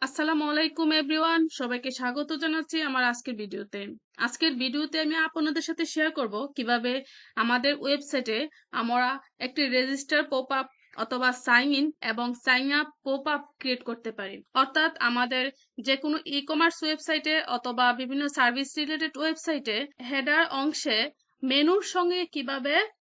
আসসালামু আলাইকুম এভরিওয়ান, সবাইকে স্বাগত জানাচ্ছি আমার আজকের ভিডিওতে। আমি আপনাদের সাথে শেয়ার করব কিভাবে আমাদের ওয়েবসাইটে আমরা একটি রেজিস্টার পপআপ অথবা সাইন ইন এবং সাইন আপ পপআপ ক্রিয়েট করতে পারি। অর্থাৎ আমাদের যে কোনো ই কমার্স ওয়েবসাইটে অথবা বিভিন্ন সার্ভিস রিলেটেড ওয়েবসাইটে হেডার অংশে মেনুর সঙ্গে কিভাবে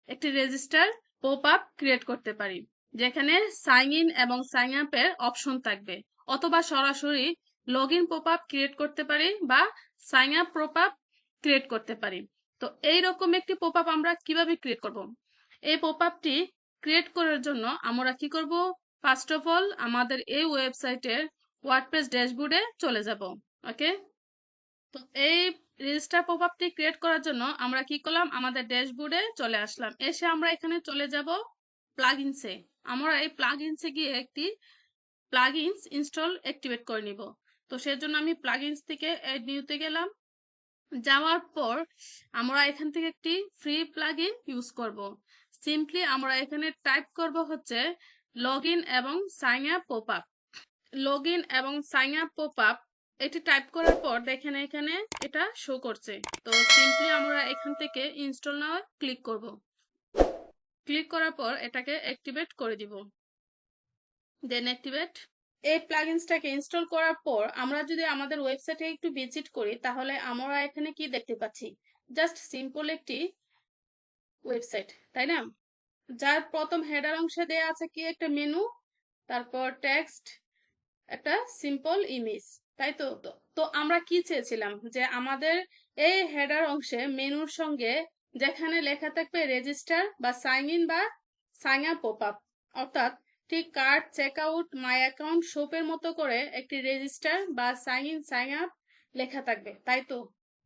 একটি রেজিস্টার পপআপ ক্রিয়েট করতে পারি, যেখানে সাইন ইন এবং সাইন আপের অপশন থাকবে, অথবা সরাসরি লগইন পপআপ ক্রিয়েট করতে পারি বা সাইন আপ পপআপ ক্রিয়েট করতে পারি। তো এই রকম একটি পপআপ আমরা কিভাবে ক্রিয়েট করব? এই পপআপটি ক্রিয়েট করার জন্য আমরা কি করব? ফার্স্ট অফ অল আমাদের এই ওয়েবসাইটের ওয়ার্ডপ্রেস ড্যাশবোর্ডে চলে যাব। ওকে, তো এই রেজিস্টার পপআপটি ক্রিয়েট করার জন্য আমরা কি করলাম? আমাদের ড্যাশবোর্ডে চলে আসলাম। এসে আমরা এখানে চলে যাব প্লাগইনসে। আমরা এই প্লাগইনসে গিয়ে একটি প্লাগইনস ইনস্টল অ্যাক্টিভেট করে নিব। তো সেজন্য আমি প্লাগইনস থেকে অ্যাড নিউতে গেলাম। যাওয়ার পর আমরা এখান থেকে একটি ফ্রি প্লাগইন ইউজ করব। সিম্পলি আমরা এখানে টাইপ করব হচ্ছে লগইন এবং সাইন আপ পপআপ। লগইন এবং সাইন আপ পপআপ এটি টাইপ করার পর দেখেন এখানে এটা শো করছে। তো সিম্পলি আমরা এখান থেকে ইনস্টল নাও ক্লিক করব। ক্লিক করার পর এটাকে অ্যাক্টিভেট করে দিব। দেন অ্যাক্টিভেট। এই প্লাগইনসটাকে ইনস্টল করার পর আমরা যদি আমাদের ওয়েবসাইটে একটু ভিজিট করি, তাহলে আমরা এখানে কি দেখতে পাচ্ছি? জাস্ট সিম্পল একটি ওয়েবসাইট, তাই না? যার প্রথম হেডার অংশে দেয়া আছে কি একটা মেনু, তারপর টেক্সট, একটা সিম্পল ইমেজ, তাই তো? তো আমরা কি চেয়েছিলাম? যে আমাদের এই হেডার অংশে মেনুর সঙ্গে যেখানে লেখা থাকবে রেজিস্টার বা সাইন ইন বা সাইন আপ পপআপ, অর্থাৎ ঠিক কার্ড, চেকআউট, মাই অ্যাকাউন্ট, শপের মতো করে একটি রেজিস্টার বা সাইন ইন সাইন আপ লেখা থাকবে, তাই তো?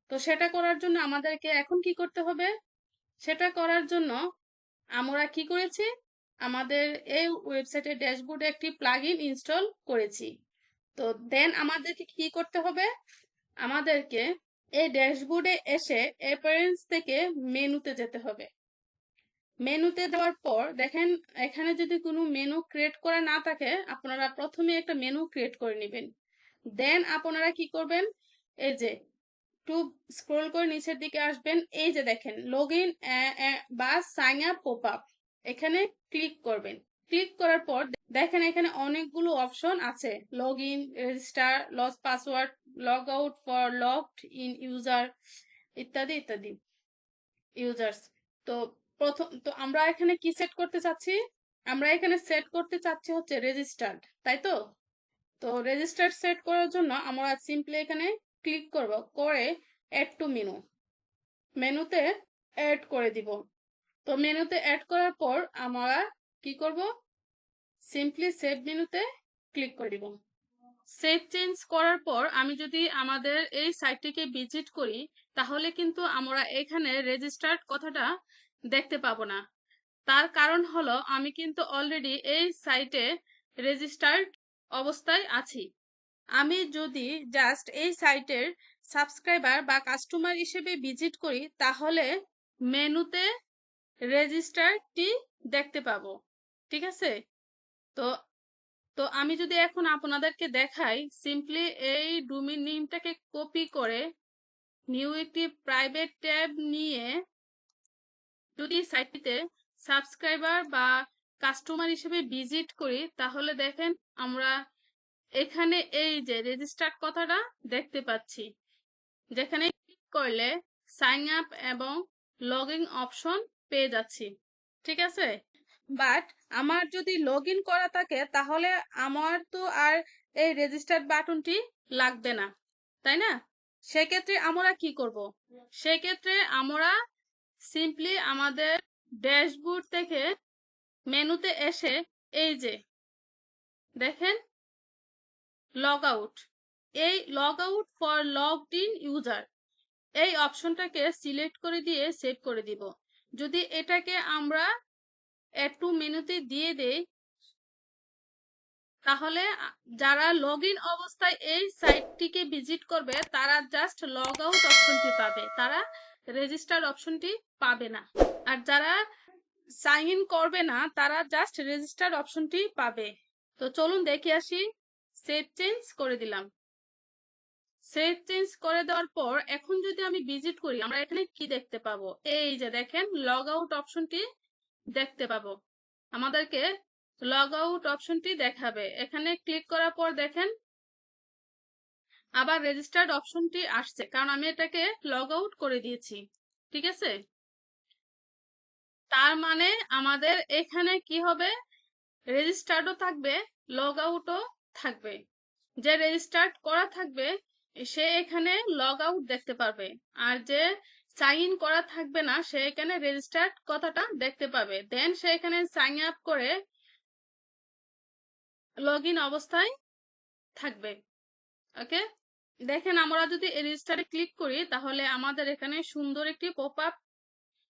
তো সেটা করার জন্য আমাদেরকে এখন কি করতে হবে? সেটা করার জন্য আমরা কি করেছি? আমাদের এই ওয়েবসাইটের ড্যাশবোর্ডে একটি প্লাগইন ইনস্টল করেছি। তো দেন আমাদেরকে কি করতে হবে? আমাদেরকে এই ড্যাশবোর্ডে এসে অ্যাপিয়ারেন্স থেকে মেনুতে যেতে হবে। মেনুতে যাওয়ার পর দেখেন এখানে যদি কোনো মেনু ক্রিয়েট করা না থাকে, আপনারা প্রথমে একটা মেনু ক্রিয়েট করে নেবেন। দেন আপনারা কি করবেন? এই যে একটু স্ক্রল করে নিচের দিকে আসবেন, এই যে দেখেন লগইন বা সাইন আপ পপআপ, এখানে ক্লিক করবেন। ক্লিক করার পর দেখেন এখানে অনেকগুলো অপশন আছে, login, register, lost password, log out for logged in user, ইত্যাদি ইত্যাদি ইউজার্স। তো আমরা এখানে কি সেট করতে চাচ্ছি? আমরা এখানে সেট করতে চাচ্ছি হচ্ছে রেজিস্টার্ড, তাই তো? তো রেজিস্টার্ড সেট করার জন্য আমরা সিম্পলি এখানে ক্লিক করব, করে অ্যাড টু মেনু, মেনুতে অ্যাড করে দিব। তো মেনুতে অ্যাড করার পর আমরা কি করব? সিম্পলি সেভ মেনুতে ক্লিক করে দিব। সেভ চেঞ্জ করার পর আমি যদি আমাদের এই সাইটটিকে ভিজিট করি, তাহলে কিন্তু আমরা এখানে রেজিস্টার্ড কথাটা দেখতে পাবো না। তার কারণ হলো আমি কিন্তু অলরেডি এই সাইটে রেজিস্টার্ড অবস্থায় আছি। আমি যদি জাস্ট এই সাইটের সাবস্ক্রাইবার বা কাস্টমার হিসেবে ভিজিট করি, তাহলে মেনুতে রেজিস্টারটি দেখতে পাবো। ঠিক আছে? তো তো আমি যদি এখন আপনাদেরকে দেখাই, সিম্পলি এই ডোমেইন নেমটাকে কপি করে নিউ একটি প্রাইভেট ট্যাব নিয়ে যদি সাইটটিতে সাবস্ক্রাইবার বা কাস্টমার হিসেবে ভিজিট করি, তাহলে দেখেন আমরা এখানে এই যে রেজিস্টার্ড কথাটা দেখতে পাচ্ছি, যেখানে ক্লিক করলে সাইন আপ এবং লগইন অপশন পেয়ে যাচ্ছি। ঠিক আছে? বাট আমার যদি লগ ইন করা থাকে, তাহলে আমার তো আর এই রেজিস্টার্ড বাটনটি লাগবে না, তাই না? সেক্ষেত্রে আমরা কি করব? সেক্ষেত্রে আমরা সিম্পলি আমাদের ড্যাশবোর্ড থেকে মেনুতে এসে এই যে দেখেন লগ আউট, এই log out for logged in user, এই অপশনটাকে সিলেক্ট করে দিয়ে সেভ করে দিব। যদি এটাকে আমরা অ্যাড টু মেনুতে দিয়ে দেই, তাহলে যারা লগ ইন অবস্থায় এই সাইটটিকে ভিজিট করবে, তারা জাস্ট লগ আউট অপশনটি পাবে, তারা রেজিস্টার্ড অপশনটি পাবে না। আর যারা সাইন ইন করবে না, তারা জাস্ট রেজিস্টার্ড অপশনটি পাবে। তো চলুন দেখে আসি সেভ চেঞ্জ করে দিলাম। সেভ চেঞ্জ করে দেওয়ার পর এখন যদি আমি ভিজিট করি, আমরা এখানে কি দেখতে পাবো? এই যে দেখেন লগ আউট অপশনটি দেখতে পাবো। আমাদেরকে লগ আউট অপশনটি দেখাবে। এখানে ক্লিক করার পর দেখেন আবার রেজিস্টার্ড অপশনটি আসছে, কারণ আমি এটাকে লগ আউট করে দিয়েছি। ঠিক আছে, তার মানে আমাদের এখানে কি হবে, রেজিস্টার্ডও থাকবে, লগ আউটও থাকবে। যে রেজিস্টার্ড করা থাকবে সে এখানে লগ আউট দেখতে পারবে, আর যে সাইন ইন করা থাকবে না সে এখানে রেজিস্টার্ড কথাটা দেখতে পাবে। দেন সে এখানে সাইন আপ করে লগ ইন অবস্থায় থাকবে। ওকে, দেখেন আমরা যদি রেজিস্টারে ক্লিক করি তাহলে আমাদের এখানে সুন্দর একটি পপআপ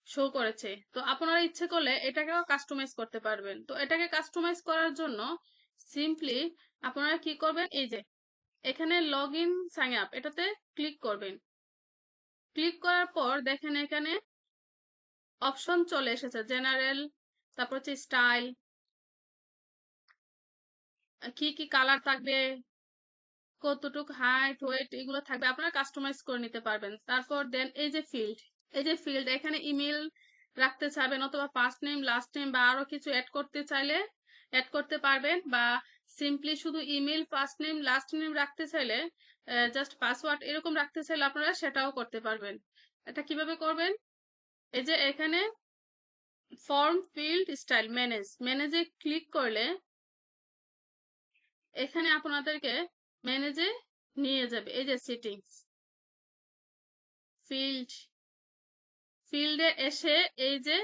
শো করেছে। তো আপনারা ইচ্ছে করলে এটাকেও কাস্টমাইজ করতে পারবেন। তো এটাকে কাস্টমাইজ করার জন্য সিম্পলি আপনারা কি করবেন, এই যে এখানে লগ ইন সাইন আপ এটাতে ক্লিক করবেন। ক্লিক করার পর দেখেন এখানে অপশন চলে এসেছে, জেনারেল, তারপর হচ্ছে স্টাইল, কি কি কালার থাকবে, কতটুকু হাইট ওয়েট এগুলো থাকবে, আপনারা কাস্টমাইজ করে নিতে পারবেন। তারপর দেন এই যে ফিল্ড, এই যে ফিল্ড এখানে ইমেল রাখতে চাইবেন অথবা ফার্স্ট নেম লাস্ট নেম বা আরো কিছু অ্যাড করতে চাইলে অ্যাড করতে পারবেন, বা সিম্পলি শুধু email first name last name রাখতে চাইলে জাস্ট পাসওয়ার্ড এরকম রাখতে চাইলে আপনারা সেটাও করতে পারবেন। এটা কিভাবে করবেন, এই যে এখানে ফর্ম ফিল্ড স্টাইল ম্যানেজে ক্লিক করলে এখানে আপনাদেরকে ম্যানেজে নিয়ে যাবে। এই যে সেটিংস ফিল্ডে এসে এই যে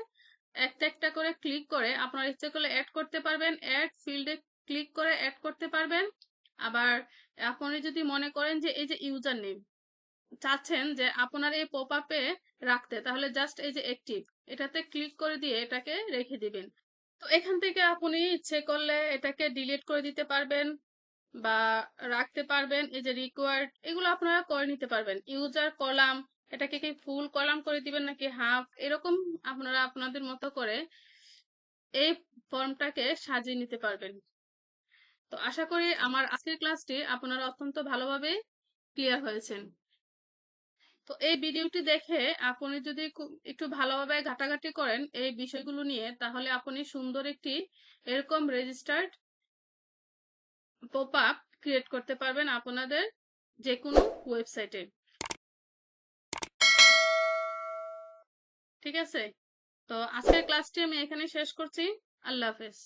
একটা একটা করে ক্লিক করে আপনার ইচ্ছে করলে অ্যাড করতে পারবেন, অ্যাড ফিল্ডে ক্লিক করে অ্যাড করতে পারবেন। আবার আপনি যদি মনে করেন যে এই যে ইউজার নেম চাচ্ছেন যে আপনার এই পপআপে রাখতে, তাহলে জাস্ট এই যে অ্যাক্টিভ এটাতে ক্লিক করে দিয়ে এটাকে রেখে দিবেন। তো এখান থেকে আপনি ইচ্ছে করলে এটাকে ডিলিট করে দিতে পারবেন বা রাখতে পারবেন। এই যে রিকোয়ার্ড এগুলো আপনারা করে নিতে পারবেন। ইউজার কলাম, এটাকে কি ফুল কলাম করে দিবেন নাকি হাফ, এরকম আপনারা আপনাদের মতো করে এই ফর্মটাকে সাজিয়ে নিতে পারবেন। তো আশা করি আমার আজকের ক্লাসটি আপনারা অত্যন্ত ভালোভাবে ক্লিয়ার হয়েছেন। তো এই ভিডিওটি দেখে আপনি যদি একটু ভালোভাবে ঘাটাঘাটি করেন এই বিষয়গুলো নিয়ে, তাহলে আপনি সুন্দর একটি এরকম রেজিস্টার্ড পপআপ ক্রিয়েট করতে পারবেন আপনাদের যে কোনো ওয়েবসাইটে। ঠিক আছে, তো আজকের ক্লাসটি আমি এখানে শেষ করছি। আল্লাহ হাফেজ।